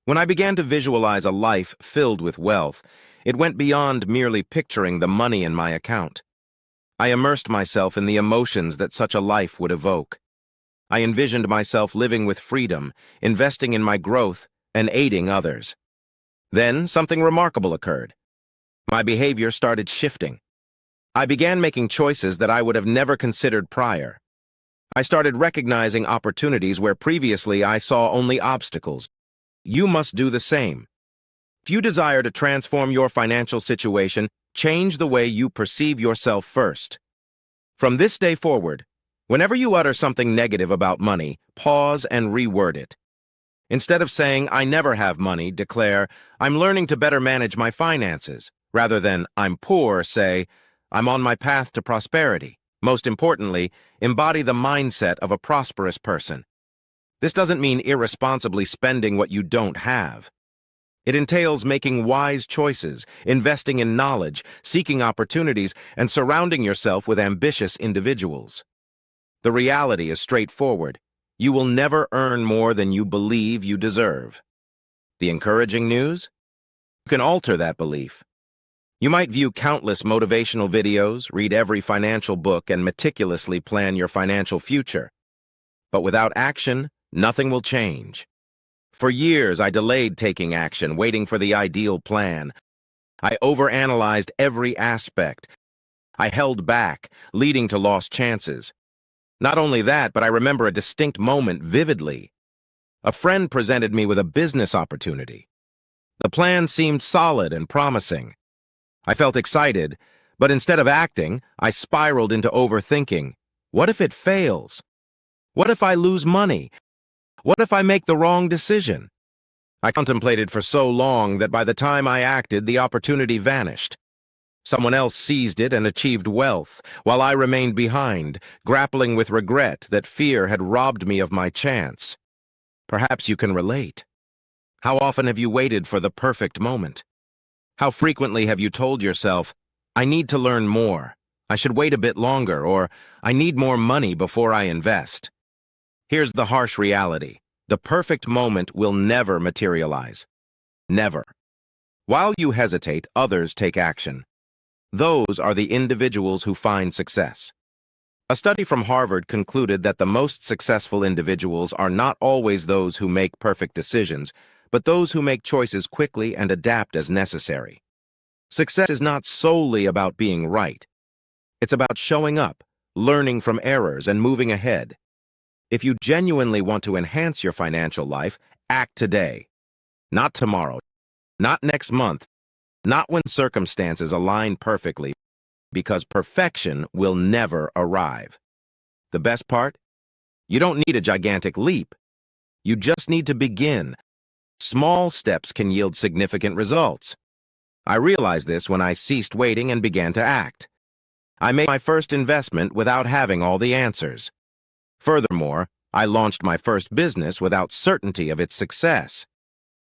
When I began to visualize a life filled with wealth, it went beyond merely picturing the money in my account. I immersed myself in the emotions that such a life would evoke. I envisioned myself living with freedom, investing in my growth, and aiding others. Then, something remarkable occurred. My behavior started shifting. I began making choices that I would have never considered prior. I started recognizing opportunities where previously I saw only obstacles. You must do the same. If you desire to transform your financial situation, change the way you perceive yourself first. From this day forward, whenever you utter something negative about money, pause and reword it. Instead of saying, "I never have money," declare, "I'm learning to better manage my finances." Rather than, "I'm poor," say, "I'm on my path to prosperity." Most importantly, embody the mindset of a prosperous person. This doesn't mean irresponsibly spending what you don't have. It entails making wise choices, investing in knowledge, seeking opportunities, and surrounding yourself with ambitious individuals. The reality is straightforward. You will never earn more than you believe you deserve. The encouraging news? You can alter that belief. You might view countless motivational videos, read every financial book, and meticulously plan your financial future. But without action, nothing will change. For years, I delayed taking action, waiting for the ideal plan. I overanalyzed every aspect. I held back, leading to lost chances. Not only that, but I remember a distinct moment vividly. A friend presented me with a business opportunity. The plan seemed solid and promising. I felt excited, but instead of acting, I spiraled into overthinking. What if it fails? What if I lose money? What if I make the wrong decision? I contemplated for so long that by the time I acted, the opportunity vanished. Someone else seized it and achieved wealth, while I remained behind, grappling with regret that fear had robbed me of my chance. Perhaps you can relate. How often have you waited for the perfect moment? How frequently have you told yourself, "I need to learn more, I should wait a bit longer," or "I need more money before I invest"? Here's the harsh reality. The perfect moment will never materialize. Never. While you hesitate, others take action. Those are the individuals who find success. A study from Harvard concluded that the most successful individuals are not always those who make perfect decisions, but those who make choices quickly and adapt as necessary. Success is not solely about being right. It's about showing up, learning from errors, and moving ahead. If you genuinely want to enhance your financial life, act today. Not tomorrow, not next month, not when circumstances align perfectly, because perfection will never arrive. The best part? You don't need a gigantic leap. You just need to begin. Small steps can yield significant results. I realized this when I ceased waiting and began to act. I made my first investment without having all the answers. Furthermore, I launched my first business without certainty of its success.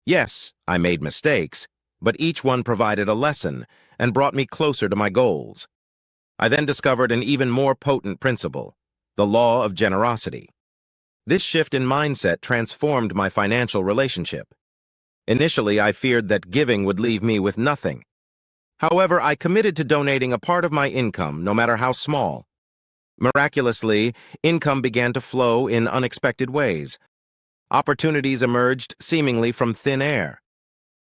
Yes, I made mistakes, but each one provided a lesson and brought me closer to my goals. I then discovered an even more potent principle, the law of generosity. This shift in mindset transformed my financial relationship. Initially, I feared that giving would leave me with nothing. However, I committed to donating a part of my income, no matter how small. Miraculously, income began to flow in unexpected ways. Opportunities emerged seemingly from thin air.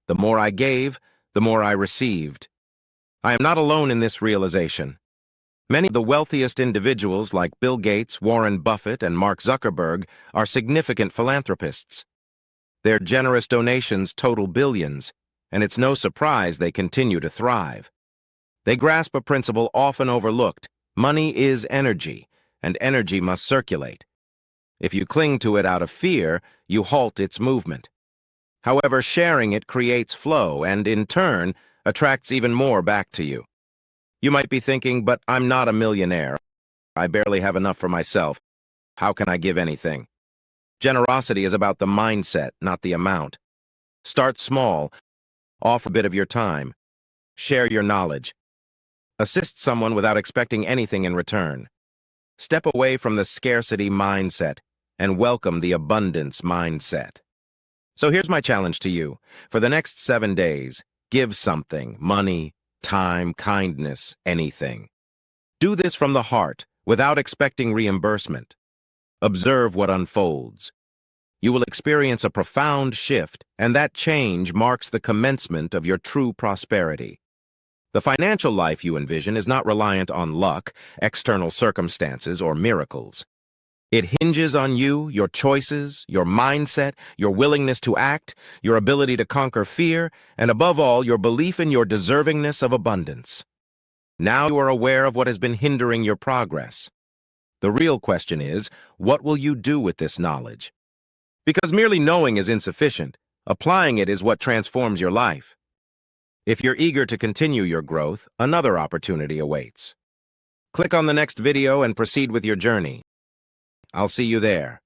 The more I gave, the more I received. I am not alone in this realization. Many of the wealthiest individuals like Bill Gates, Warren Buffett, and Mark Zuckerberg are significant philanthropists. Their generous donations total billions, and it's no surprise they continue to thrive. They grasp a principle often overlooked: money is energy, and energy must circulate. If you cling to it out of fear, you halt its movement. However, sharing it creates flow and, in turn, attracts even more back to you. You might be thinking, "But I'm not a millionaire. I barely have enough for myself. How can I give anything?" Generosity is about the mindset, not the amount. Start small. Offer a bit of your time. Share your knowledge. Assist someone without expecting anything in return. Step away from the scarcity mindset and welcome the abundance mindset. So here's my challenge to you. For the next 7 days, give something, money, time, kindness, anything. Do this from the heart, without expecting reimbursement. Observe what unfolds. You will experience a profound shift, and that change marks the commencement of your true prosperity. The financial life you envision is not reliant on luck, external circumstances, or miracles. It hinges on you, your choices, your mindset, your willingness to act, your ability to conquer fear, and above all, your belief in your deservingness of abundance. Now you are aware of what has been hindering your progress. The real question is, what will you do with this knowledge? Because merely knowing is insufficient. Applying it is what transforms your life. If you're eager to continue your growth, another opportunity awaits. Click on the next video and proceed with your journey. I'll see you there.